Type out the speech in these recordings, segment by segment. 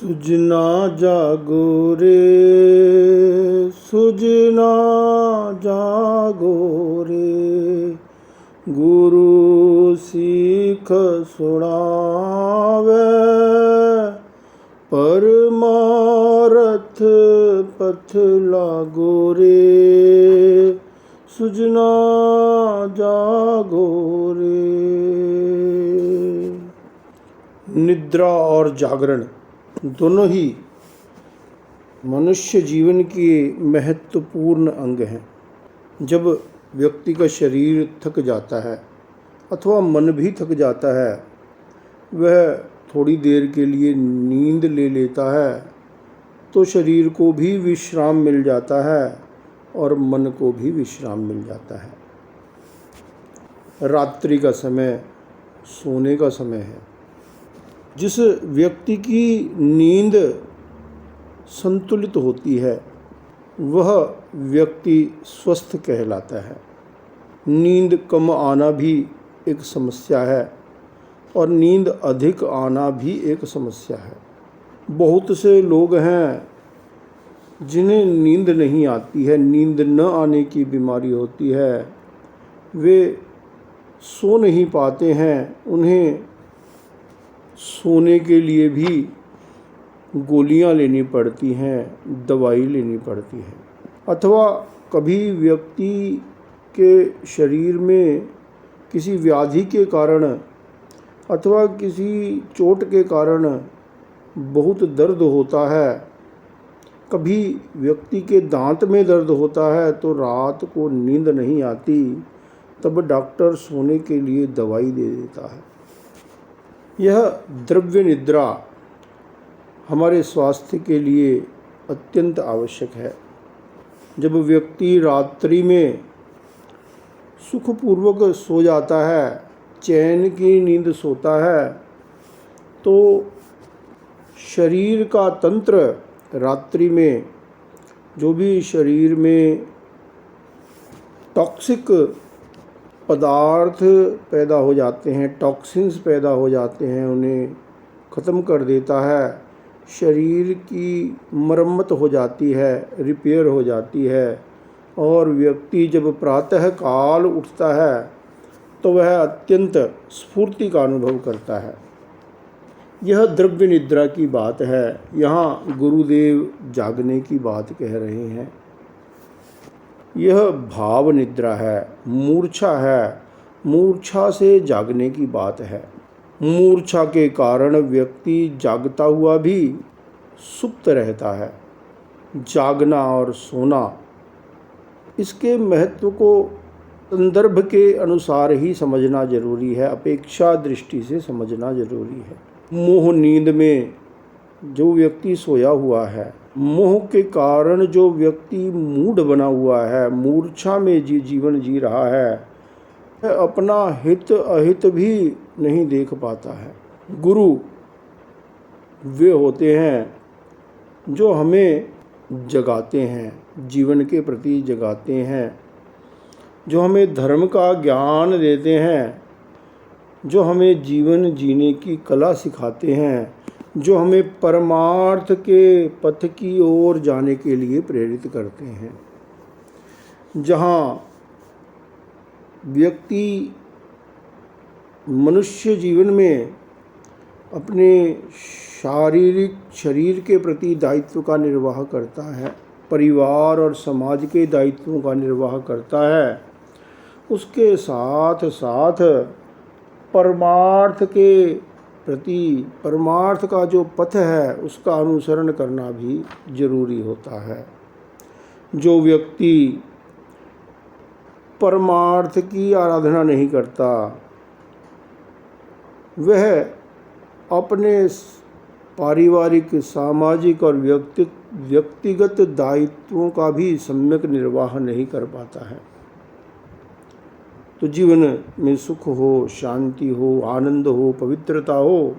सुजना जागो रे, सुजना जागो रे, गुरु सीख सुनावे, परमारथ पथ लागो रे, सुजना जागो रे। निद्रा और जागरण दोनों ही मनुष्य जीवन के महत्वपूर्ण अंग हैं। जब व्यक्ति का शरीर थक जाता है अथवा मन भी थक जाता है, वह थोड़ी देर के लिए नींद ले लेता है तो शरीर को भी विश्राम मिल जाता है और मन को भी विश्राम मिल जाता है। रात्रि का समय सोने का समय है। जिस व्यक्ति की नींद संतुलित होती है वह व्यक्ति स्वस्थ कहलाता है। नींद कम आना भी एक समस्या है और नींद अधिक आना भी एक समस्या है। बहुत से लोग हैं जिन्हें नींद नहीं आती है, नींद न आने की बीमारी होती है, वे सो नहीं पाते हैं। उन्हें सोने के लिए भी गोलियां लेनी पड़ती हैं, दवाई लेनी पड़ती है। अथवा कभी व्यक्ति के शरीर में किसी व्याधि के कारण अथवा किसी चोट के कारण बहुत दर्द होता है, कभी व्यक्ति के दांत में दर्द होता है तो रात को नींद नहीं आती, तब डॉक्टर सोने के लिए दवाई दे देता है। यह द्रव्य निद्रा हमारे स्वास्थ्य के लिए अत्यंत आवश्यक है। जब व्यक्ति रात्रि में सुखपूर्वक सो जाता है, चैन की नींद सोता है, तो शरीर का तंत्र रात्रि में जो भी शरीर में टॉक्सिक पदार्थ पैदा हो जाते हैं, टॉक्सिन्स पैदा हो जाते हैं, उन्हें ख़त्म कर देता है। शरीर की मरम्मत हो जाती है, रिपेयर हो जाती है और व्यक्ति जब प्रातः काल उठता है तो वह अत्यंत स्फूर्ति का अनुभव करता है। यह द्रव्य निद्रा की बात है। यहाँ गुरुदेव जागने की बात कह रहे हैं। यह भाव निद्रा है, मूर्छा है, मूर्छा से जागने की बात है। मूर्छा के कारण व्यक्ति जागता हुआ भी सुप्त रहता है। जागना और सोना, इसके महत्व को संदर्भ के अनुसार ही समझना जरूरी है, अपेक्षा दृष्टि से समझना जरूरी है। मोह नींद में जो व्यक्ति सोया हुआ है, मोह के कारण जो व्यक्ति मूढ़ बना हुआ है, मूर्छा में जीवन जी रहा है, वह अपना हित अहित भी नहीं देख पाता है। गुरु वे होते हैं जो हमें जगाते हैं, जीवन के प्रति जगाते हैं, जो हमें धर्म का ज्ञान देते हैं, जो हमें जीवन जीने की कला सिखाते हैं, जो हमें परमार्थ के पथ की ओर जाने के लिए प्रेरित करते हैं। जहाँ व्यक्ति मनुष्य जीवन में अपने शारीरिक शरीर के प्रति दायित्व का निर्वाह करता है, परिवार और समाज के दायित्वों का निर्वाह करता है, उसके साथ साथ परमार्थ के प्रति, परमार्थ का जो पथ है उसका अनुसरण करना भी जरूरी होता है। जो व्यक्ति परमार्थ की आराधना नहीं करता, वह अपने पारिवारिक, सामाजिक और व्यक्तिगत दायित्वों का भी सम्यक निर्वाह नहीं कर पाता है। तो जीवन में सुख हो, शांति हो, आनंद हो, पवित्रता हो,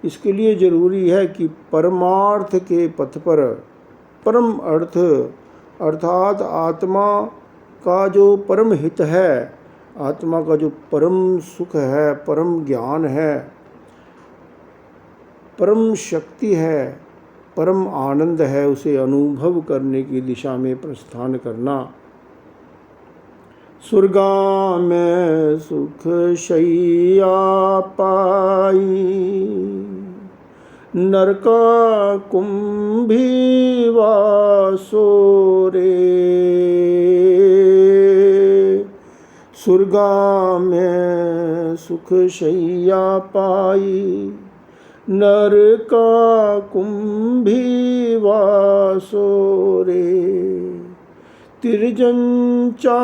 इसके लिए जरूरी है कि परमार्थ के पथ पर परम अर्थ अर्थात आत्मा का जो परम हित है, आत्मा का जो परम सुख है, परम ज्ञान है, परम शक्ति है, परम आनंद है उसे अनुभव करने की दिशा में प्रस्थान करना। स्वर्गा में सुख शैया पाई, नरका कुंभी वासो रे। स्वर्गा में सुख शैया पाई, नरका कुंभी वासो रे। तिर्जंचा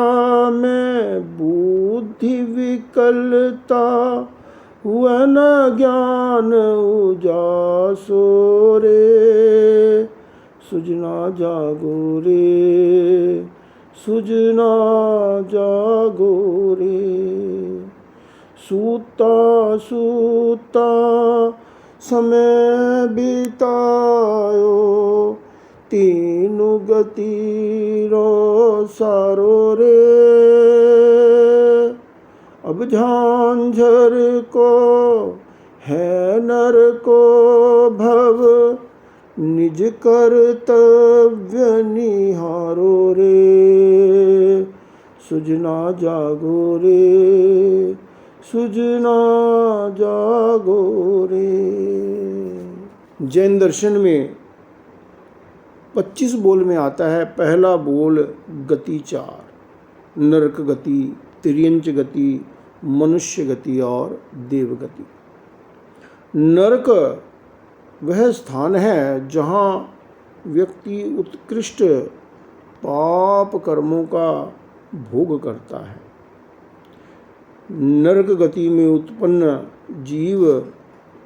में बुद्धि विकलता, हुआ न ज्ञान उजासो रे। सुजना जागो रे, सुजना जागो रे। सूता सूता समय बितायो, तीनु गति रो सारो रे। अब झांझर को है नर को भव, निज कर्तव्य निहारो रे। सुजना जागो रे, सुजना जागो रे। जैन दर्शन में 25 बोल में आता है। पहला बोल गति 4, नरक गति, तिर्यंच गति, मनुष्य गति और देव गति। नरक वह स्थान है जहाँ व्यक्ति उत्कृष्ट पाप कर्मों का भोग करता है। नरक गति में उत्पन्न जीव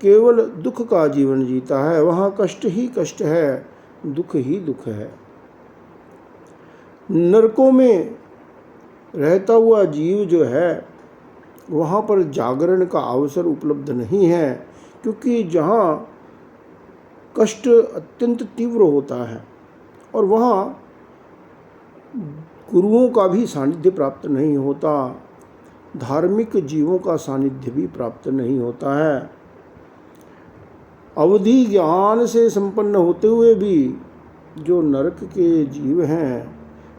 केवल दुख का जीवन जीता है। वहाँ कष्ट ही कष्ट है, दुख ही दुख है। नरकों में रहता हुआ जीव जो है वहाँ पर जागरण का अवसर उपलब्ध नहीं है, क्योंकि जहाँ कष्ट अत्यंत तीव्र होता है और वहाँ गुरुओं का भी सानिध्य प्राप्त नहीं होता, धार्मिक जीवों का सानिध्य भी प्राप्त नहीं होता है। अवधि ज्ञान से संपन्न होते हुए भी जो नरक के जीव हैं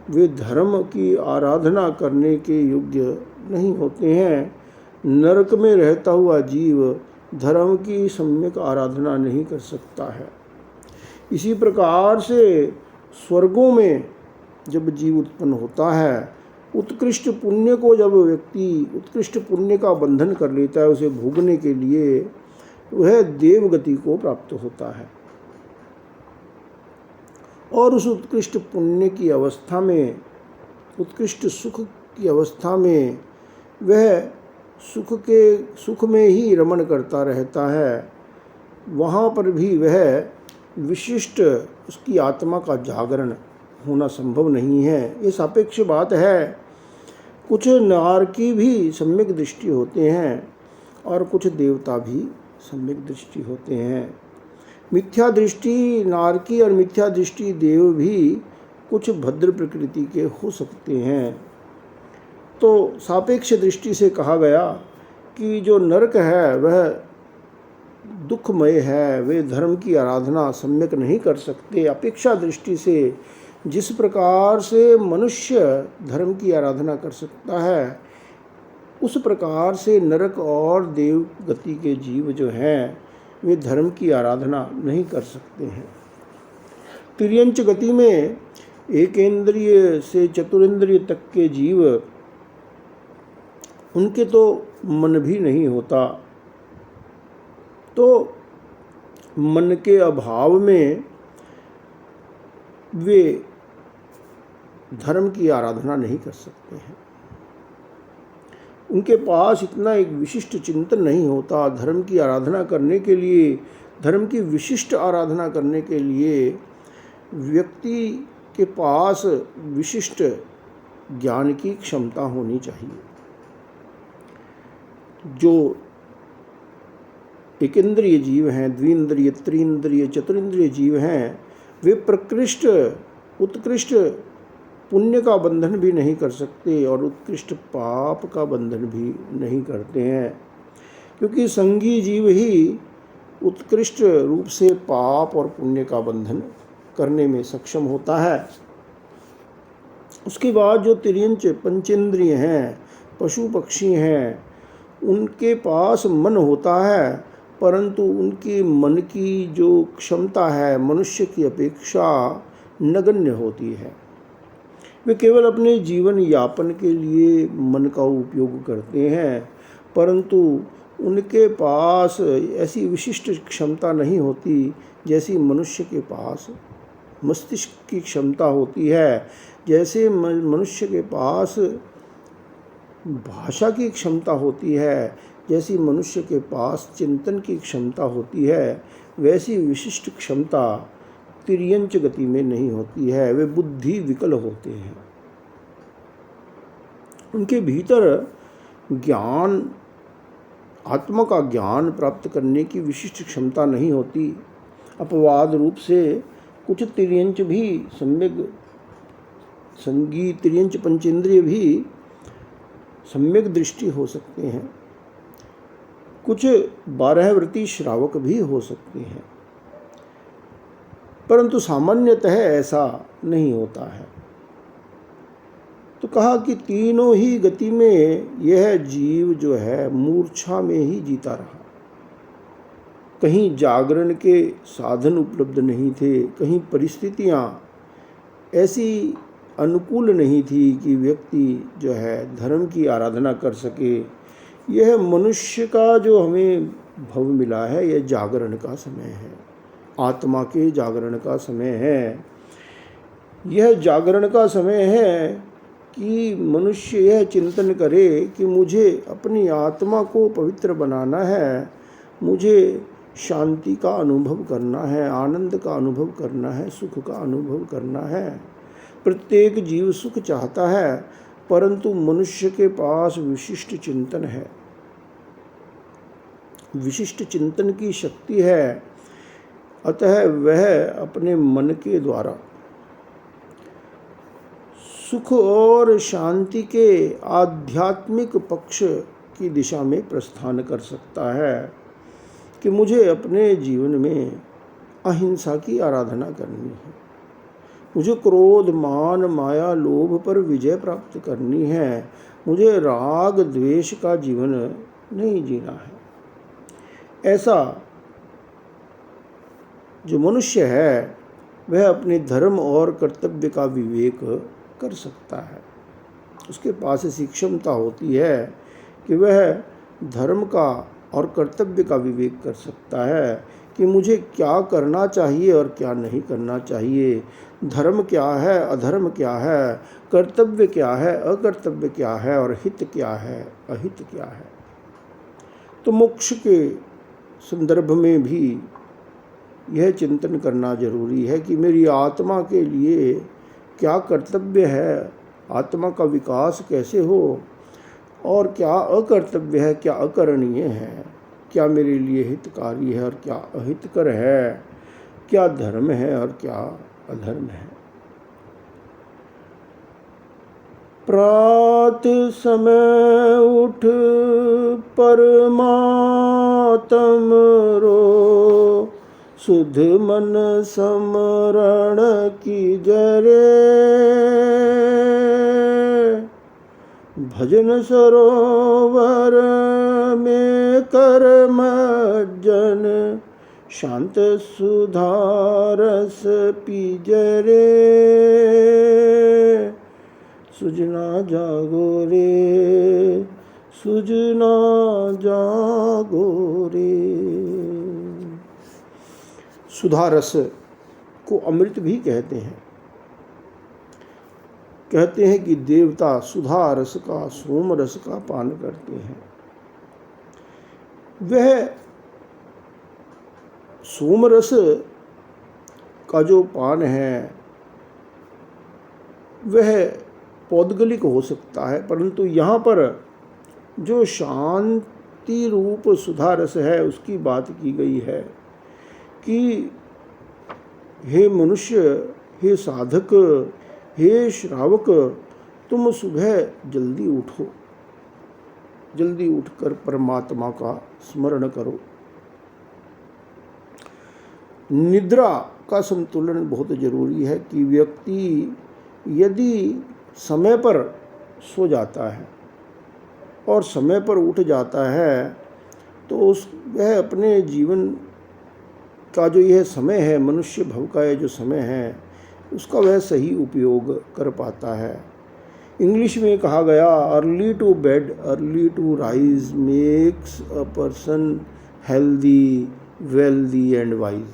वे धर्म की आराधना करने के योग्य नहीं होते हैं। नरक में रहता हुआ जीव धर्म की सम्यक आराधना नहीं कर सकता है। इसी प्रकार से स्वर्गों में जब जीव उत्पन्न होता है, उत्कृष्ट पुण्य को जब व्यक्ति उत्कृष्ट पुण्य का बंधन कर लेता है, उसे भोगने के लिए वह देवगति को प्राप्त होता है। और उस उत्कृष्ट पुण्य की अवस्था में, उत्कृष्ट सुख की अवस्था में वह सुख में ही रमण करता रहता है। वहाँ पर भी वह विशिष्ट उसकी आत्मा का जागरण होना संभव नहीं है। ये सापेक्ष बात है। कुछ नारकी भी सम्यक दृष्टि होते हैं और कुछ देवता भी सम्यक दृष्टि होते हैं। मिथ्या दृष्टि नारकी और मिथ्या दृष्टि देव भी कुछ भद्र प्रकृति के हो सकते हैं। तो सापेक्ष दृष्टि से कहा गया कि जो नरक है वह दुखमय है, वे धर्म की आराधना सम्यक नहीं कर सकते। अपेक्षा दृष्टि से जिस प्रकार से मनुष्य धर्म की आराधना कर सकता है, उस प्रकार से नरक और देव गति के जीव जो हैं वे धर्म की आराधना नहीं कर सकते हैं। तिर्यंच गति में एकेंद्रिय से चतुरेंद्रिय तक के जीव, उनके तो मन भी नहीं होता, तो मन के अभाव में वे धर्म की आराधना नहीं कर सकते हैं। उनके पास इतना एक विशिष्ट चिंतन नहीं होता। धर्म की आराधना करने के लिए, धर्म की विशिष्ट आराधना करने के लिए व्यक्ति के पास विशिष्ट ज्ञान की क्षमता होनी चाहिए। जो एकेंद्रिय जीव हैं, द्विंद्रिय, त्रिंद्रिय, चतुरिंद्रिय जीव हैं, वे प्रकृष्ट उत्कृष्ट पुण्य का बंधन भी नहीं कर सकते और उत्कृष्ट पाप का बंधन भी नहीं करते हैं, क्योंकि संगी जीव ही उत्कृष्ट रूप से पाप और पुण्य का बंधन करने में सक्षम होता है। उसके बाद जो तिर्यंच पंचेंद्रिय हैं, पशु पक्षी हैं, उनके पास मन होता है, परंतु उनके मन की जो क्षमता है मनुष्य की अपेक्षा नगण्य होती है। वे केवल अपने जीवन यापन के लिए मन का उपयोग करते हैं, परंतु उनके पास ऐसी विशिष्ट क्षमता नहीं होती जैसी मनुष्य के पास मस्तिष्क की क्षमता होती है, जैसे मनुष्य के पास भाषा की क्षमता होती है, जैसी मनुष्य के पास चिंतन की क्षमता होती है, वैसी विशिष्ट क्षमता तिर्यंच गति में नहीं होती है। वे बुद्धि विकल होते हैं। उनके भीतर ज्ञान, आत्मा का ज्ञान प्राप्त करने की विशिष्ट क्षमता नहीं होती। अपवाद रूप से कुछ तिर्यंच भी सम्यक संगीत, तिर्यंच पंचेंद्रिय भी सम्यक दृष्टि हो सकते हैं, कुछ 12 श्रावक भी हो सकते हैं, परंतु सामान्यतः ऐसा नहीं होता है। तो कहा कि तीनों ही गति में यह जीव जो है मूर्छा में ही जीता रहा। कहीं जागरण के साधन उपलब्ध नहीं थे, कहीं परिस्थितियां ऐसी अनुकूल नहीं थी कि व्यक्ति जो है धर्म की आराधना कर सके। यह मनुष्य का जो हमें भव मिला है, यह जागरण का समय है, आत्मा के जागरण का समय है। यह जागरण का समय है कि मनुष्य यह चिंतन करे कि मुझे अपनी आत्मा को पवित्र बनाना है, मुझे शांति का अनुभव करना है, आनंद का अनुभव करना है, सुख का अनुभव करना है। प्रत्येक जीव सुख चाहता है, परंतु मनुष्य के पास विशिष्ट चिंतन है, विशिष्ट चिंतन की शक्ति है। अतः वह अपने मन के द्वारा सुख और शांति के आध्यात्मिक पक्ष की दिशा में प्रस्थान कर सकता है कि मुझे अपने जीवन में अहिंसा की आराधना करनी है, मुझे क्रोध, मान, माया, लोभ पर विजय प्राप्त करनी है, मुझे राग द्वेष का जीवन नहीं जीना है। ऐसा जो मनुष्य है वह अपने धर्म और कर्तव्य का विवेक कर सकता है। उसके पास ऐसी क्षमता होती है कि वह धर्म का और कर्तव्य का विवेक कर सकता है कि मुझे क्या करना चाहिए और क्या नहीं करना चाहिए, धर्म क्या है, अधर्म क्या है, कर्तव्य क्या है, अकर्तव्य क्या है और हित क्या है, अहित क्या है। तो मोक्ष के संदर्भ में भी यह चिंतन करना जरूरी है कि मेरी आत्मा के लिए क्या कर्तव्य है, आत्मा का विकास कैसे हो, और क्या अकर्तव्य है, क्या अकरणीय है, क्या मेरे लिए हितकारी है और क्या अहितकर है, क्या धर्म है और क्या अधर्म है। प्रात समय उठ परमात्म रो, सुध मन समरण की जरे, भजन सरोवर में कर्म जन, शांत सुधारस पीजरे, सुजना जागो रे, सुजना जागो रे। सुधारस को अमृत भी कहते हैं। कहते हैं कि देवता सुधा रस का, सोम रस का पान करते हैं। वह सोम रस का जो पान है वह पौद्गलिक हो सकता है, परंतु यहाँ पर जो शांति रूप सुधा रस है उसकी बात की गई है कि हे मनुष्य, हे साधक, हे श्रावक, तुम सुबह जल्दी उठो, जल्दी उठकर परमात्मा का स्मरण करो। निद्रा का संतुलन बहुत जरूरी है कि व्यक्ति यदि समय पर सो जाता है और समय पर उठ जाता है तो वह अपने जीवन का जो यह समय है, मनुष्य भव का यह जो समय है, उसका वह सही उपयोग कर पाता है। इंग्लिश में कहा गया, early to bed early to rise makes a person healthy wealthy and wise,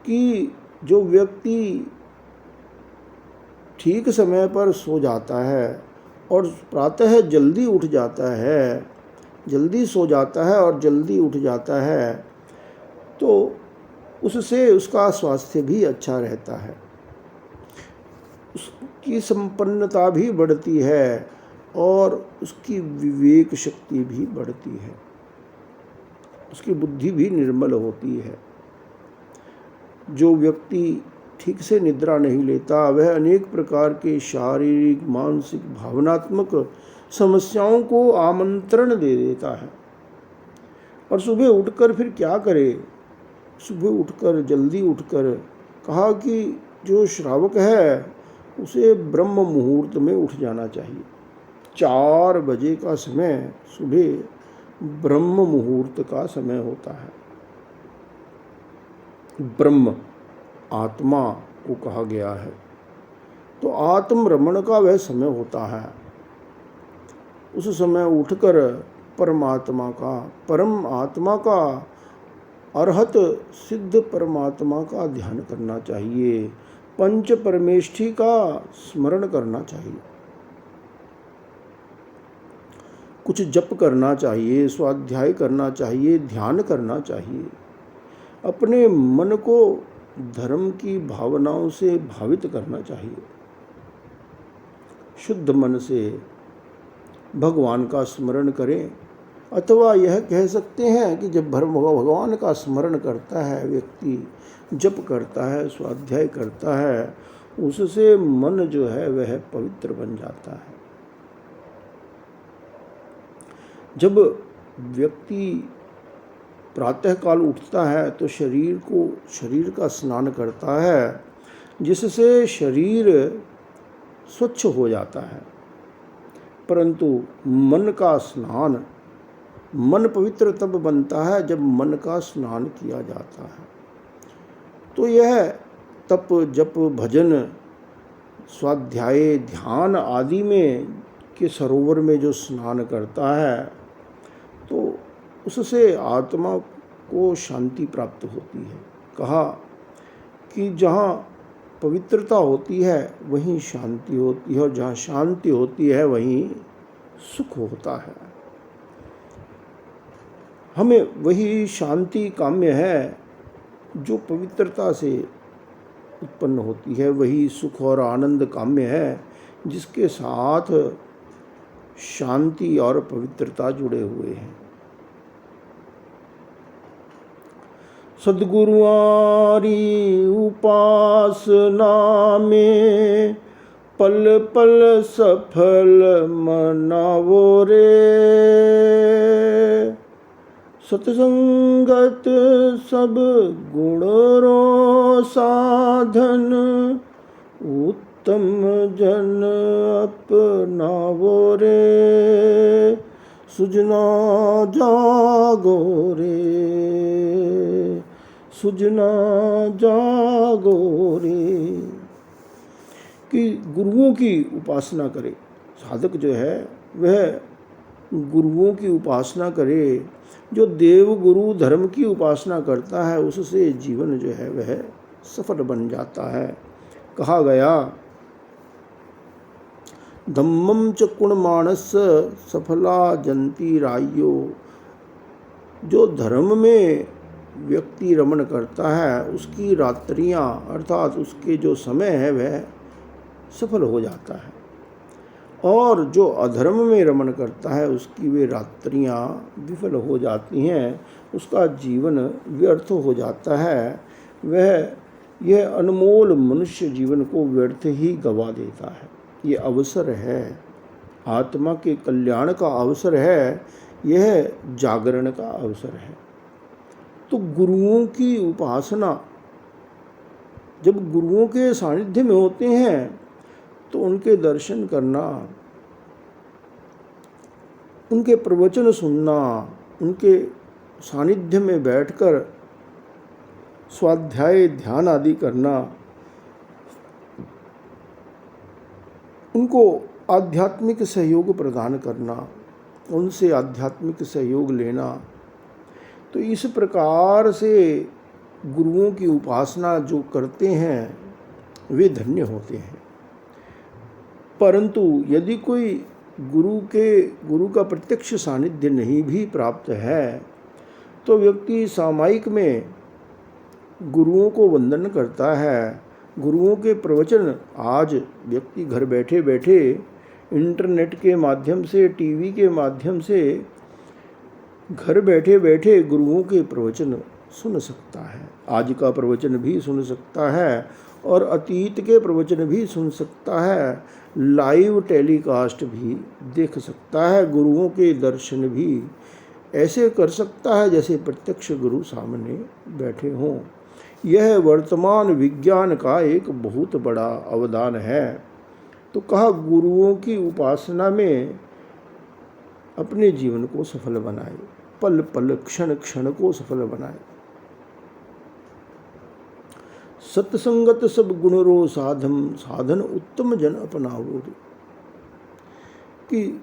कि जो व्यक्ति ठीक समय पर सो जाता है और प्रातः जल्दी उठ जाता है, जल्दी सो जाता है और जल्दी उठ जाता है, तो उससे उसका स्वास्थ्य भी अच्छा रहता है, उसकी संपन्नता भी बढ़ती है और उसकी विवेक शक्ति भी बढ़ती है, उसकी बुद्धि भी निर्मल होती है। जो व्यक्ति ठीक से निद्रा नहीं लेता वह अनेक प्रकार के शारीरिक, मानसिक, भावनात्मक समस्याओं को आमंत्रण दे देता है। और सुबह उठकर फिर क्या करे? सुबह उठकर, जल्दी उठकर, कहा कि जो श्रावक है उसे ब्रह्म मुहूर्त में उठ जाना चाहिए। 4 बजे का समय सुबह ब्रह्म मुहूर्त का समय होता है। ब्रह्म आत्मा को कहा गया है, तो आत्म रमण का वह समय होता है। उस समय उठकर परमात्मा का, परम आत्मा का, अरहत सिद्ध परमात्मा का ध्यान करना चाहिए, पंच परमेष्ठी का स्मरण करना चाहिए, कुछ जप करना चाहिए, स्वाध्याय करना चाहिए, ध्यान करना चाहिए, अपने मन को धर्म की भावनाओं से भावित करना चाहिए, शुद्ध मन से भगवान का स्मरण करें। अथवा यह कह सकते हैं कि जब भगवान का स्मरण करता है व्यक्ति, जप करता है, स्वाध्याय करता है, उससे मन जो है वह पवित्र बन जाता है। जब व्यक्ति प्रातःकाल उठता है तो शरीर का स्नान करता है, जिससे शरीर स्वच्छ हो जाता है। परंतु मन का स्नान, मन पवित्र तब बनता है जब मन का स्नान किया जाता है। तो यह तप, जप, भजन, स्वाध्याय, ध्यान आदि में के सरोवर में जो स्नान करता है तो उससे आत्मा को शांति प्राप्त होती है। कहा कि जहाँ पवित्रता होती है वहीं शांति होती है, और जहाँ शांति होती है वहीं सुख होता है। हमें वही शांति काम्य है जो पवित्रता से उत्पन्न होती है, वही सुख और आनंद काम्य है जिसके साथ शांति और पवित्रता जुड़े हुए हैं। सद्गुरुआरी उपासना में पल पल सफल मनावो रे, सत्संगत सब गुण रो साधन, उत्तम जन अपनावो रे, सुजना जागो रे, सुजना जागो रे। कि गुरुओं की उपासना करे, साधक जो है वह गुरुओं की उपासना करे। जो देव गुरु धर्म की उपासना करता है उससे जीवन जो है वह सफल बन जाता है। कहा गया, धम्मम च कुणमाणस सफला जंती रायो। जो धर्म में व्यक्ति रमण करता है उसकी रात्रियां अर्थात उसके जो समय है वह सफल हो जाता है, और जो अधर्म में रमण करता है उसकी वे रात्रियां विफल हो जाती हैं, उसका जीवन व्यर्थ हो जाता है। वह यह अनमोल मनुष्य जीवन को व्यर्थ ही गवा देता है। ये अवसर है, आत्मा के कल्याण का अवसर है, यह जागरण का अवसर है। तो गुरुओं की उपासना, जब गुरुओं के सानिध्य में होते हैं तो उनके दर्शन करना, उनके प्रवचन सुनना, उनके सानिध्य में बैठकर स्वाध्याय ध्यान आदि करना, उनको आध्यात्मिक सहयोग प्रदान करना, उनसे आध्यात्मिक सहयोग लेना, तो इस प्रकार से गुरुओं की उपासना जो करते हैं वे धन्य होते हैं। परंतु यदि कोई गुरु का प्रत्यक्ष सानिध्य नहीं भी प्राप्त है तो व्यक्ति सामायिक में गुरुओं को वंदन करता है। गुरुओं के प्रवचन आज व्यक्ति घर बैठे बैठे इंटरनेट के माध्यम से, टीवी के माध्यम से घर बैठे बैठे गुरुओं के प्रवचन सुन सकता है। आज का प्रवचन भी सुन सकता है और अतीत के प्रवचन भी सुन सकता है, लाइव टेलीकास्ट भी देख सकता है, गुरुओं के दर्शन भी ऐसे कर सकता है जैसे प्रत्यक्ष गुरु सामने बैठे हों। यह वर्तमान विज्ञान का एक बहुत बड़ा अवदान है। तो कहा, गुरुओं की उपासना में अपने जीवन को सफल बनाए, पल पल क्षण क्षण को सफल बनाए। सत्संगत सब गुण रो साधन, साधन उत्तम जन अपनाओ। कि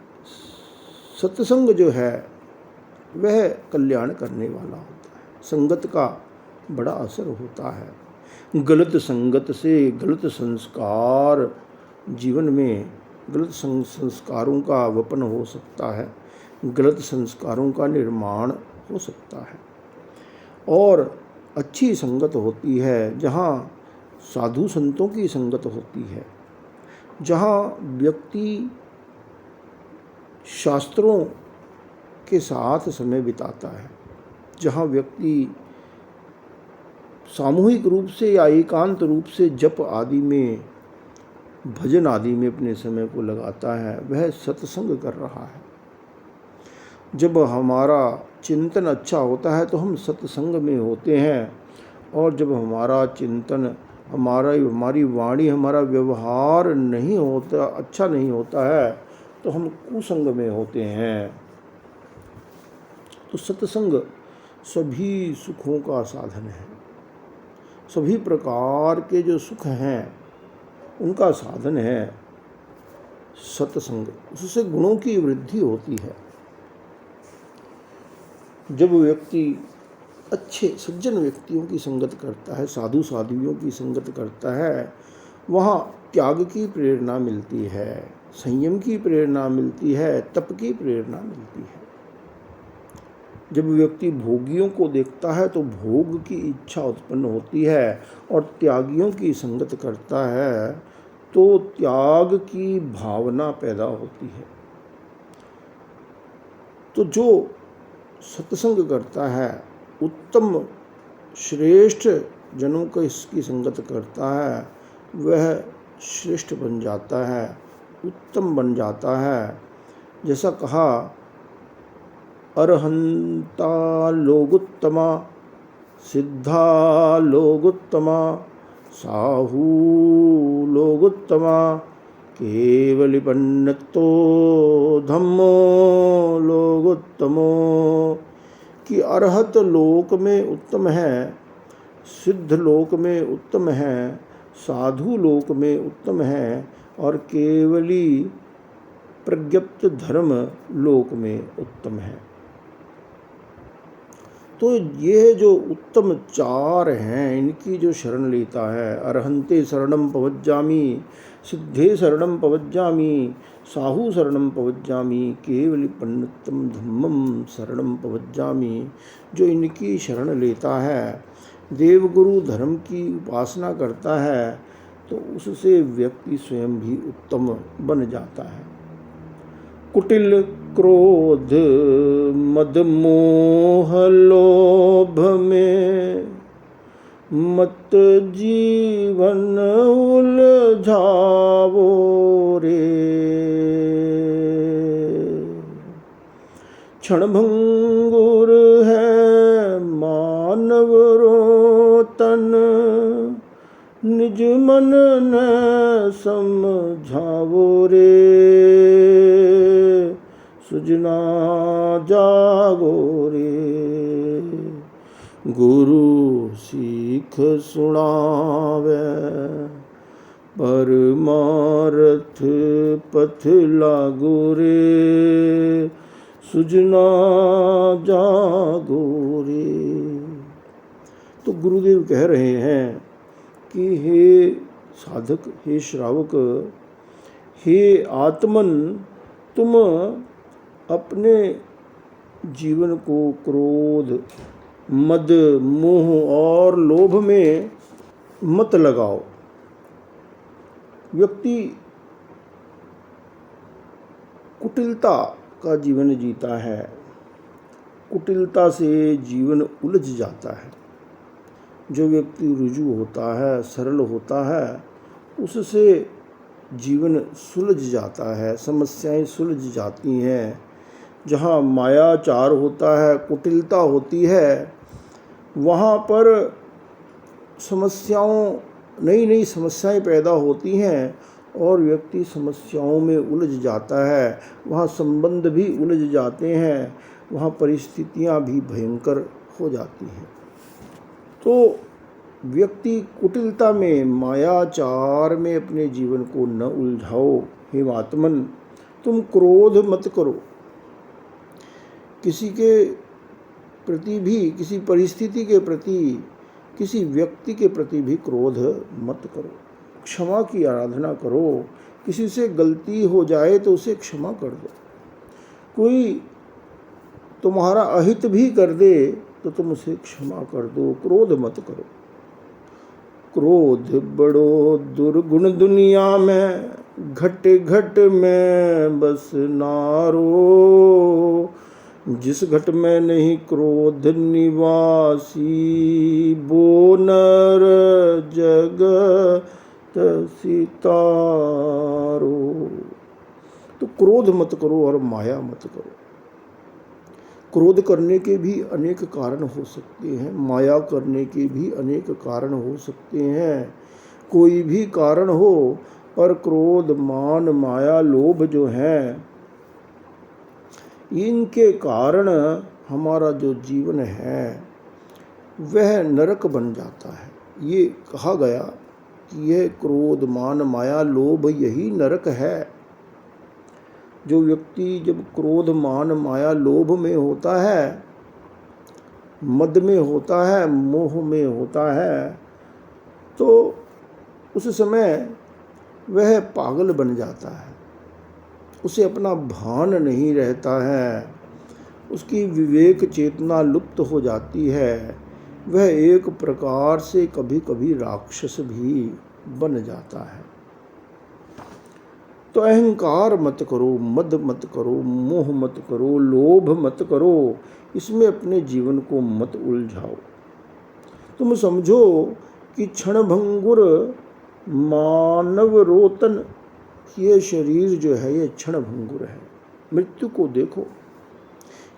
सत्संग जो है वह कल्याण करने वाला होता है। संगत का बड़ा असर होता है। गलत संगत से गलत संस्कार जीवन में, गलत संस्कारों का वपन हो सकता है, गलत संस्कारों का निर्माण हो सकता है। और अच्छी संगत होती है जहाँ साधु संतों की संगत होती है, जहाँ व्यक्ति शास्त्रों के साथ समय बिताता है, जहाँ व्यक्ति सामूहिक रूप से या एकांत रूप से जप आदि में, भजन आदि में अपने समय को लगाता है, वह सत्संग कर रहा है। जब हमारा चिंतन अच्छा होता है तो हम सत्संग में होते हैं, और जब हमारा चिंतन, हमारी वाणी, हमारा व्यवहार नहीं होता, अच्छा नहीं होता है, तो हम कुसंग में होते हैं। तो सत्संग सभी सुखों का साधन है। सभी प्रकार के जो सुख हैं उनका साधन है सत्संग। उससे गुणों की वृद्धि होती है। जब व्यक्ति अच्छे सज्जन व्यक्तियों की संगत करता है, साधु साध्वियों की संगत करता है, वहाँ त्याग की प्रेरणा मिलती है, संयम की प्रेरणा मिलती है, तप की प्रेरणा मिलती है। जब व्यक्ति भोगियों को देखता है तो भोग की इच्छा उत्पन्न होती है, और त्यागियों की संगत करता है तो त्याग की भावना पैदा होती है। तो जो सत्संग करता है, उत्तम श्रेष्ठ जनों को इसकी संगत करता है, वह श्रेष्ठ बन जाता है, उत्तम बन जाता है। जैसा कहा, अरहंता लोगुत्तमा, सिद्धा लोगुत्तमा, साहू लोगुत्तमा, केवलिपन्नतो धम्मो लोगुत्तमो। कि अरहत लोक में उत्तम है, सिद्ध लोक में उत्तम है, साधु लोक में उत्तम है, और केवली प्रज्ञप्त धर्म लोक में उत्तम है। तो ये जो उत्तम चार हैं, इनकी जो शरण लेता है, अरहंते शरणम पवज्जामि, सिद्धे शरणम पवज्जामि, साहू शरणम पवज्जामि, केवली पन्नतम धम्मम शरणम पवज्जामि, जो इनकी शरण लेता है, देवगुरु धर्म की उपासना करता है, तो उससे व्यक्ति स्वयं भी उत्तम बन जाता है। कुटिल क्रोध मद मोह लोभ में मत जीवन उलझावो रे, क्षणभंगुर है मान निज मन न समझावो रे, सुजना जागो रे। गुरु सीख सुनावे, परमार्थ पथ लागो रे, सुजना जागो रे। तो गुरुदेव कह रहे हैं कि हे साधक, हे श्रावक, हे आत्मन, तुम अपने जीवन को क्रोध, मद, मोह और लोभ में मत लगाओ। व्यक्ति कुटिलता का जीवन जीता है, कुटिलता से जीवन उलझ जाता है। जो व्यक्ति रुजु होता है, सरल होता है, उससे जीवन सुलझ जाता है, समस्याएं सुलझ जाती हैं। जहाँ मायाचार होता है, कुटिलता होती है, वहाँ पर नई नई समस्याएं पैदा होती हैं और व्यक्ति समस्याओं में उलझ जाता है। वहाँ संबंध भी उलझ जाते हैं, वहाँ परिस्थितियाँ भी भयंकर हो जाती हैं। तो व्यक्ति कुटिलता में, मायाचार में अपने जीवन को न उलझाओ। हे आत्मन, तुम क्रोध मत करो। किसी के प्रति भी, किसी परिस्थिति के प्रति, किसी व्यक्ति के प्रति भी क्रोध मत करो। क्षमा की आराधना करो। किसी से गलती हो जाए तो उसे क्षमा कर दो। कोई तुम्हारा अहित भी कर दे तो तुम उसे क्षमा कर दो, क्रोध मत करो। क्रोध बड़ो दुर्गुण दुनिया में, घट घट में बस नारो। जिस घट में नहीं क्रोध निवासी, वो नर जगत सितारो। तो क्रोध मत करो और माया मत करो। क्रोध करने के भी अनेक कारण हो सकते हैं, माया करने के भी अनेक कारण हो सकते हैं। कोई भी कारण हो, पर क्रोध, मान, माया, लोभ जो हैं, इनके कारण हमारा जो जीवन है वह नरक बन जाता है। ये कहा गया कि यह क्रोध, मान, माया, लोभ यही नरक है। जो व्यक्ति जब क्रोध, मान, माया, लोभ में होता है, मद में होता है, मोह में होता है, तो उस समय वह पागल बन जाता है। उसे अपना भान नहीं रहता है, उसकी विवेक चेतना लुप्त हो जाती है। वह एक प्रकार से कभी कभी राक्षस भी बन जाता है। तो अहंकार मत करो, मद मत करो, मोह मत करो, लोभ मत करो। इसमें अपने जीवन को मत उलझाओ। तुम समझो कि क्षणभंगुर मानव रोतन, ये शरीर जो है ये क्षणभंगुर है। मृत्यु को देखो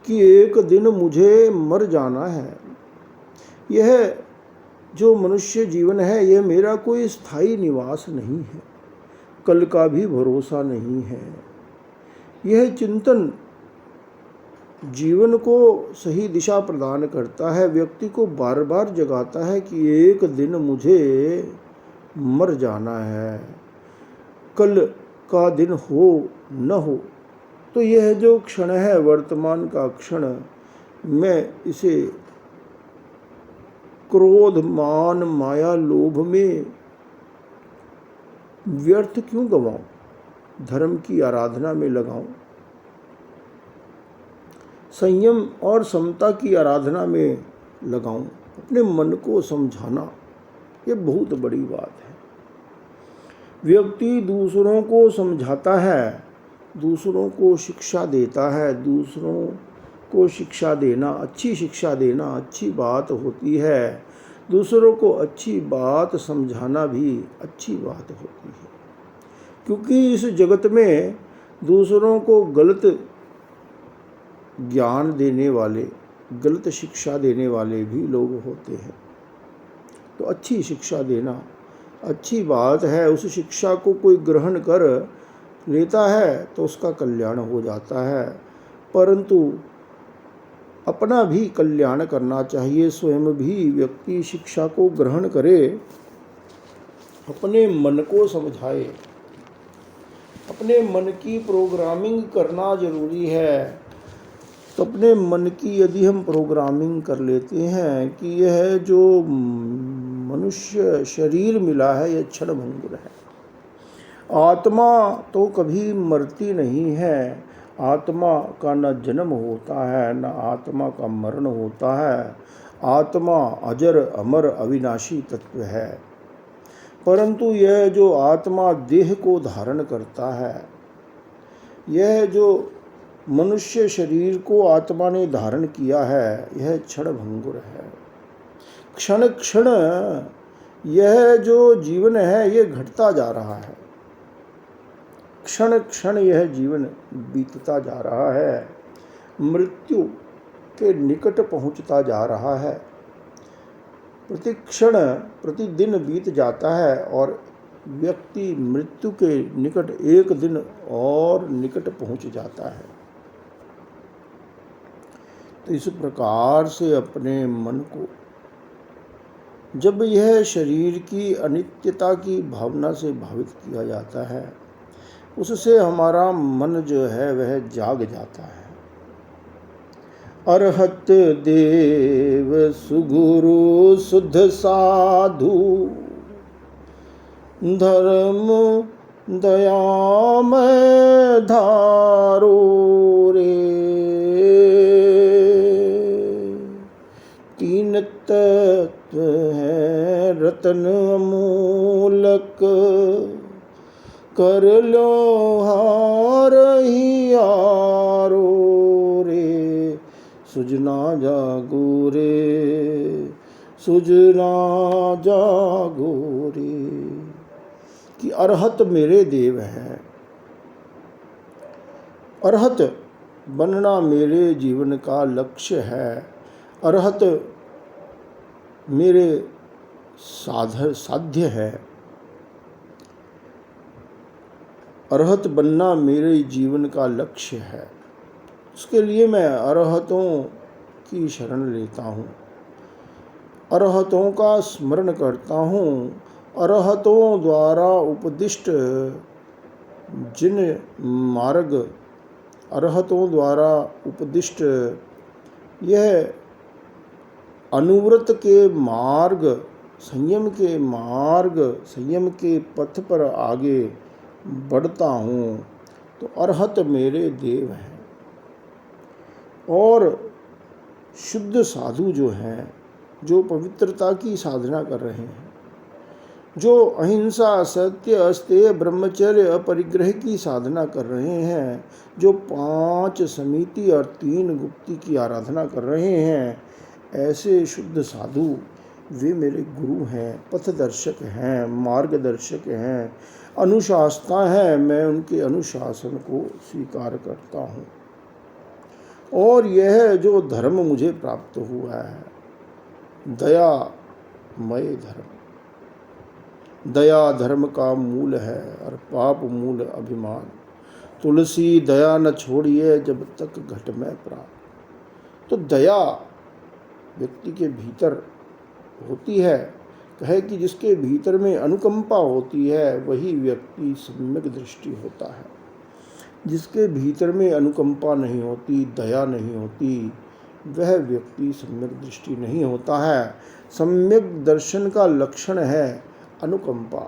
कि एक दिन मुझे मर जाना है। यह जो मनुष्य जीवन है, यह मेरा कोई स्थायी निवास नहीं है। कल का भी भरोसा नहीं है। यह चिंतन जीवन को सही दिशा प्रदान करता है, व्यक्ति को बार बार जगाता है कि एक दिन मुझे मर जाना है, कल का दिन हो न हो। तो यह जो क्षण है, वर्तमान का क्षण, मैं इसे क्रोध, मान, माया, लोभ में व्यर्थ क्यों गवाऊं? धर्म की आराधना में लगाऊं, संयम और समता की आराधना में लगाऊं। अपने मन को समझाना, ये बहुत बड़ी बात है। व्यक्ति दूसरों को समझाता है, दूसरों को शिक्षा देता है। दूसरों को शिक्षा देना, अच्छी शिक्षा देना अच्छी बात होती है। दूसरों को अच्छी बात समझाना भी अच्छी बात होती है, क्योंकि इस जगत में दूसरों को गलत ज्ञान देने वाले, गलत शिक्षा देने वाले भी लोग होते हैं। तो अच्छी शिक्षा देना अच्छी बात है। उस शिक्षा को कोई ग्रहण कर लेता है तो उसका कल्याण हो जाता है, परंतु अपना भी कल्याण करना चाहिए। स्वयं भी व्यक्ति शिक्षा को ग्रहण करे, अपने मन को समझाए। अपने मन की प्रोग्रामिंग करना जरूरी है। तो अपने मन की यदि हम प्रोग्रामिंग कर लेते हैं कि यह जो मनुष्य शरीर मिला है यह क्षणभंगुर है, आत्मा तो कभी मरती नहीं है, आत्मा का न जन्म होता है न आत्मा का मरण होता है, आत्मा अजर अमर अविनाशी तत्व है। परंतु यह जो आत्मा देह को धारण करता है, यह जो मनुष्य शरीर को आत्मा ने धारण किया है, यह क्षणभंगुर है। क्षण क्षण यह जो जीवन है यह घटता जा रहा है, क्षण क्षण यह जीवन बीतता जा रहा है, मृत्यु के निकट पहुंचता जा रहा है। प्रतिक्षण प्रतिदिन बीत जाता है और व्यक्ति मृत्यु के निकट एक दिन और निकट पहुंच जाता है। तो इस प्रकार से अपने मन को जब यह शरीर की अनित्यता की भावना से भावित किया जाता है, उससे हमारा मन जो है वह जाग जाता है। अरहत देव सुगुरु शुद्ध साधु, धर्म दयामय धारो रे, तीन तत्व है रतन अमूलक, कर लो हार ही यारो रे, सुजना जागो रे, सुजना जागो रे। कि अरहत मेरे देव है, अरहत बनना मेरे जीवन का लक्ष्य है, अरहत मेरे साध्य है, अरहत बनना मेरे जीवन का लक्ष्य है। उसके लिए मैं अरहतों की शरण लेता हूँ, अरहतों का स्मरण करता हूँ। अरहतों द्वारा उपदिष्ट जिन मार्ग, अरहतों द्वारा उपदिष्ट यह अनुव्रत के मार्ग, संयम के मार्ग, संयम के पथ पर आगे बढ़ता हूँ। तो अरहत मेरे देव हैं। और शुद्ध साधु जो हैं, जो पवित्रता की साधना कर रहे हैं, जो अहिंसा सत्य अस्तेय ब्रह्मचर्य अपरिग्रह की साधना कर रहे हैं, जो 5 समिति और 3 गुप्ती की आराधना कर रहे हैं, ऐसे शुद्ध साधु वे मेरे गुरु हैं, पथदर्शक हैं, मार्गदर्शक हैं, अनुशासता हैं। मैं उनके अनुशासन को स्वीकार करता हूँ। और यह जो धर्म मुझे प्राप्त हुआ है, दयामय धर्म, दया धर्म का मूल है और पाप मूल अभिमान। तुलसी दया न छोड़िए जब तक घट में प्राण। तो दया व्यक्ति के भीतर होती है, कहे कि जिसके भीतर में अनुकंपा होती है वही व्यक्ति सम्यक दृष्टि होता है। जिसके भीतर में अनुकंपा नहीं होती, दया नहीं होती, वह व्यक्ति सम्यक दृष्टि नहीं होता है। सम्यक दर्शन का लक्षण है अनुकंपा।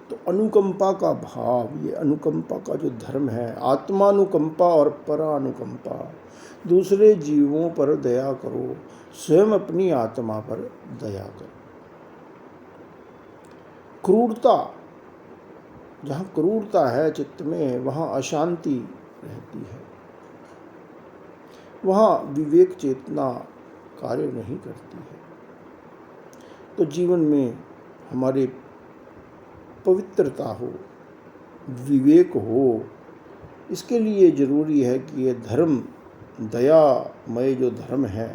तो अनुकंपा का भाव, ये अनुकंपा का जो धर्म है, आत्मानुकंपा और परानुकंपा। दूसरे जीवों पर दया करो, स्वयं अपनी आत्मा पर दया करो। क्रूरता, जहाँ क्रूरता है चित्त में, वहाँ अशांति रहती है, वहाँ विवेक चेतना कार्य नहीं करती है। तो जीवन में हमारे पवित्रता हो, विवेक हो, इसके लिए जरूरी है कि ये धर्म, दयामय जो धर्म है,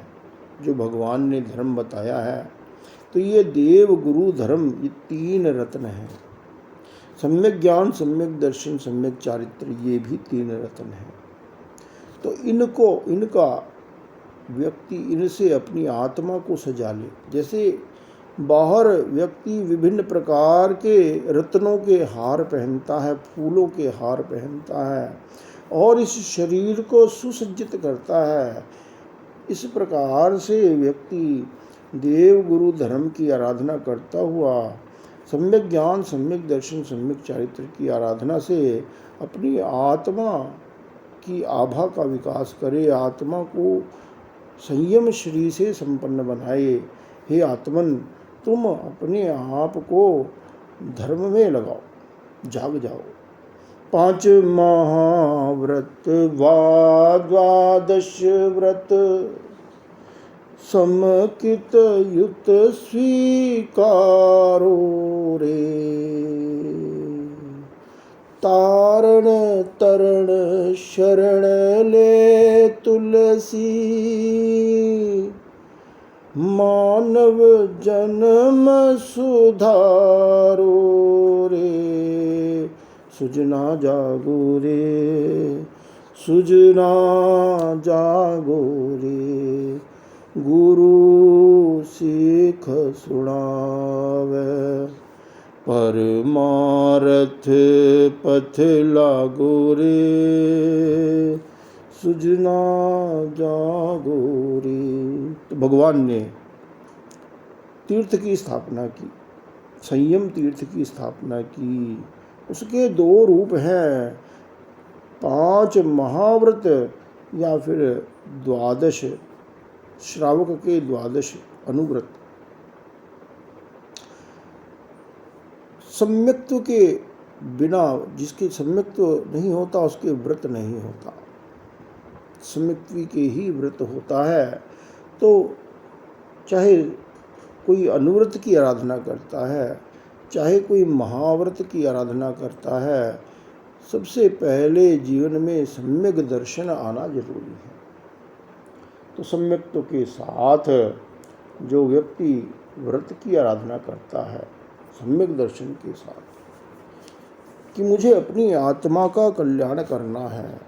जो भगवान ने धर्म बताया है। तो ये देव गुरु धर्म, ये 3 रत्न हैं। सम्यक ज्ञान, सम्यक दर्शन, सम्यक चारित्र, ये भी 3 रत्न हैं। तो इनका व्यक्ति इनसे अपनी आत्मा को सजा ले। जैसे बाहर व्यक्ति विभिन्न प्रकार के रत्नों के हार पहनता है, फूलों के हार पहनता है और इस शरीर को सुसज्जित करता है, इस प्रकार से व्यक्ति देव गुरु धर्म की आराधना करता हुआ सम्यक ज्ञान, सम्यक दर्शन, सम्यक चारित्र की आराधना से अपनी आत्मा की आभा का विकास करे, आत्मा को संयम श्री से संपन्न बनाए। हे आत्मन, तुम अपने आप को धर्म में लगाओ, जाग जाओ। 5 महाव्रत वा 12 व्रत समकित युत स्वीकारो रे। तारण तरण शरण ले तुलसी, मानव जन्म सुधारो रे। सुजना जागो रे, सुजना जागो रे, गुरु सिख सुनावे, परमार्थ पथ लागो रे, सुजना जागो रे। तो भगवान ने तीर्थ की स्थापना की, संयम तीर्थ की स्थापना की। उसके 2 रूप हैं, 5 महाव्रत या फिर 12 श्रावक के 12 अनुव्रत। सम्यक्त्व के बिना, जिसके सम्यक्त्व नहीं होता उसके व्रत नहीं होता, सम्यक्त्व के ही व्रत होता है। तो चाहे कोई अनुव्रत की आराधना करता है, चाहे कोई महाव्रत की आराधना करता है, सबसे पहले जीवन में सम्यक दर्शन आना जरूरी है। तो सम्यक्त्व के साथ जो व्यक्ति व्रत की आराधना करता है, सम्यक दर्शन के साथ कि मुझे अपनी आत्मा का कल्याण करना है,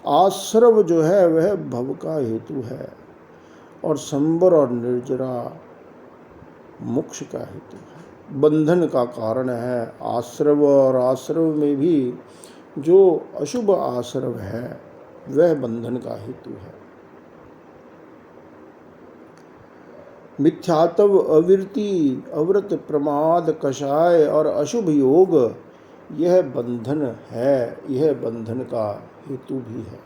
आश्रव जो है वह भव का हेतु है और संबर और निर्जरा मोक्ष का हेतु है, बंधन का कारण है आश्रव। और आश्रव में भी जो अशुभ आश्रव है वह बंधन का हेतु है। मिथ्यात्व, अविरति, अव्रत, प्रमाद, कषाय और अशुभ योग, यह बंधन है, यह बंधन का हेतु भी है।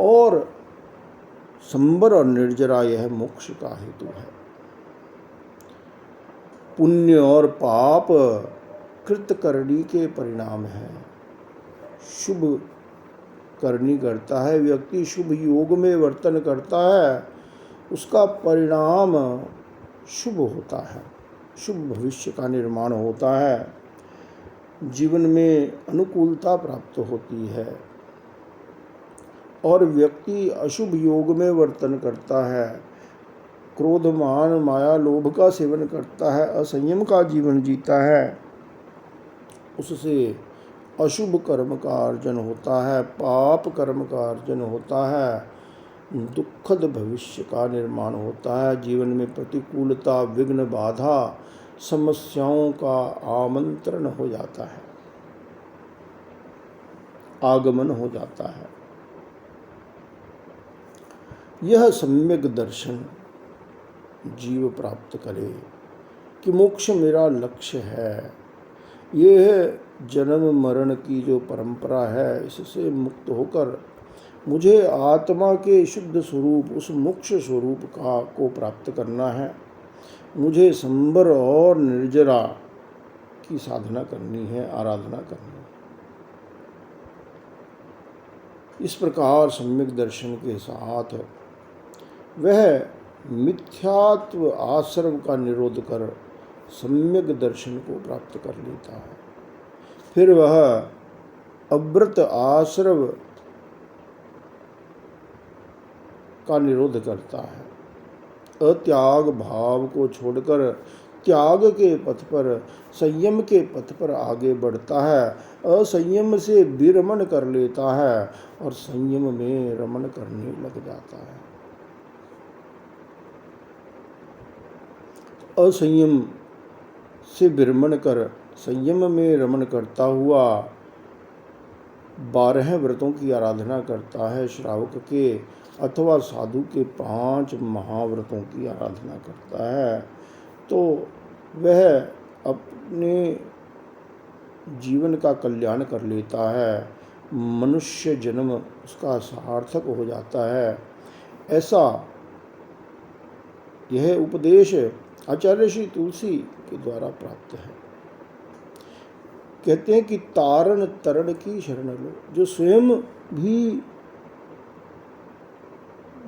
और संबर और निर्जरा यह मोक्ष का हेतु है। पुण्य और पाप कृतकर्णी के परिणाम है। शुभ करनी करता है व्यक्ति, शुभ योग में वर्तन करता है, उसका परिणाम शुभ होता है, शुभ भविष्य का निर्माण होता है, जीवन में अनुकूलता प्राप्त होती है। और व्यक्ति अशुभ योग में वर्तन करता है, क्रोध, मान, माया, लोभ का सेवन करता है, असंयम का जीवन जीता है, उससे अशुभ कर्म का अर्जन होता है, पाप कर्म का अर्जन होता है, दुखद भविष्य का निर्माण होता है, जीवन में प्रतिकूलता, विघ्न, बाधा, समस्याओं का आमंत्रण हो जाता है, आगमन हो जाता है। यह सम्यक दर्शन जीव प्राप्त करे कि मोक्ष मेरा लक्ष्य है, यह जन्म मरण की जो परंपरा है इससे मुक्त होकर मुझे आत्मा के शुद्ध स्वरूप, उस मोक्ष स्वरूप को प्राप्त करना है। मुझे संबर और निर्जरा की साधना करनी है, आराधना करनी है। इस प्रकार सम्यक दर्शन के साथ वह मिथ्यात्व आश्रव का निरोध कर सम्यक दर्शन को प्राप्त कर लेता है। फिर वह अव्रत आश्रव का निरोध करता है। अत्याग भाव को छोड़कर त्याग के पथ पर, संयम के पथ पर आगे बढ़ता है। असंयम से विरमण कर लेता है और संयम में रमण करने लग जाता है। असंयम से विरमण कर संयम में रमण करता हुआ 12 व्रतों की आराधना करता है। श्रावक के अथवा साधु के 5 महाव्रतों की आराधना करता है तो वह अपने जीवन का कल्याण कर लेता है, मनुष्य जन्म उसका सार्थक हो जाता है। ऐसा यह उपदेश आचार्य श्री तुलसी के द्वारा प्राप्त है। कहते हैं कि तारण तरण की शरण लो। जो स्वयं भी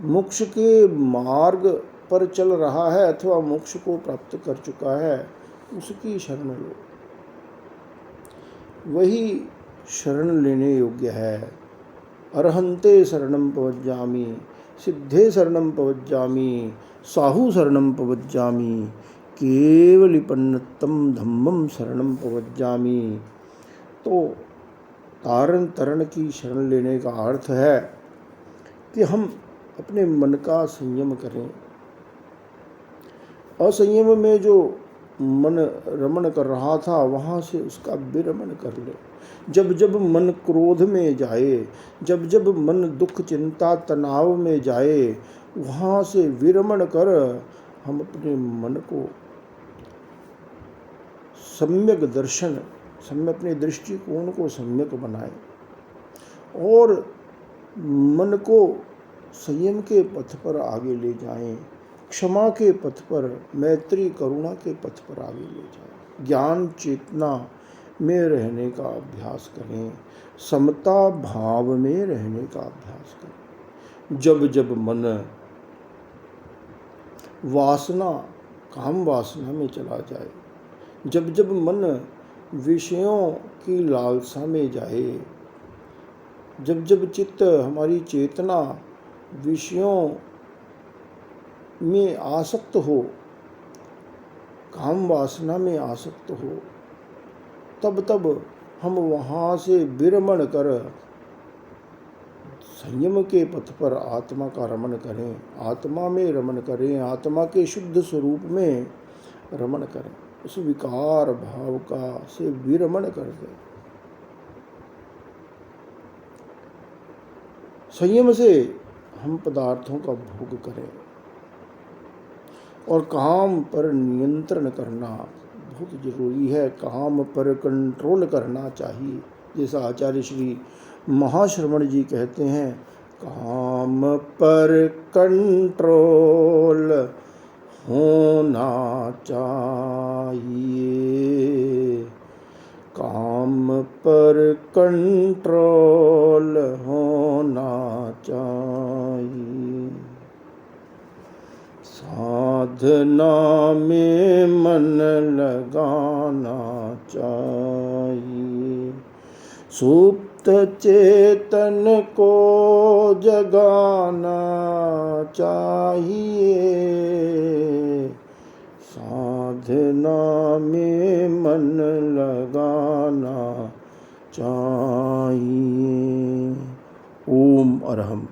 मोक्ष के मार्ग पर चल रहा है अथवा मोक्ष को प्राप्त कर चुका है, उसकी शरण लो, वही शरण लेने योग्य है। अरहंते शरणम पवज्जामि, सिद्धे शरणम पवज्जामि, साहु शरणम पवज्जामि, केवलिपन्नतम धम्मम शरणम पवज्जामि। तो तारण तरण की शरण लेने का अर्थ है कि हम अपने मन का संयम करें। असंयम में जो मन रमण कर रहा था वहाँ से उसका विरमण कर ले। जब जब मन क्रोध में जाए, जब जब मन दुख चिंता तनाव में जाए, वहाँ से विरमण कर हम अपने मन को सम्यक दर्शन, अपने दृष्टिकोण को सम्यक बनाए और मन को संयम के पथ पर आगे ले जाएं, क्षमा के पथ पर, मैत्री करुणा के पथ पर आगे ले जाएं, ज्ञान चेतना में रहने का अभ्यास करें, समता भाव में रहने का अभ्यास करें। जब जब मन वासना, काम वासना में चला जाए, जब जब मन विषयों की लालसा में जाए, जब जब चित्त, हमारी चेतना विषयों में आसक्त हो, काम वासना में आसक्त हो, तब तब हम वहाँ से विरमण कर संयम के पथ पर आत्मा का रमण करें, आत्मा में रमण करें, आत्मा के शुद्ध स्वरूप में रमण करें, उस विकार भाव का से विरमण कर दें। संयम से हम पदार्थों का भोग करें और काम पर नियंत्रण करना बहुत जरूरी है। काम पर कंट्रोल करना चाहिए। जैसा आचार्य श्री महाश्रवण जी कहते हैं, काम पर कंट्रोल होना चाहिए, काम पर कंट्रोल होना चाहिए, साधना में मन लगाना चाहिए, सुप्त चेतन को जगाना चाहिए, साधना में मन लगाना चाहिए। ओम अरहम।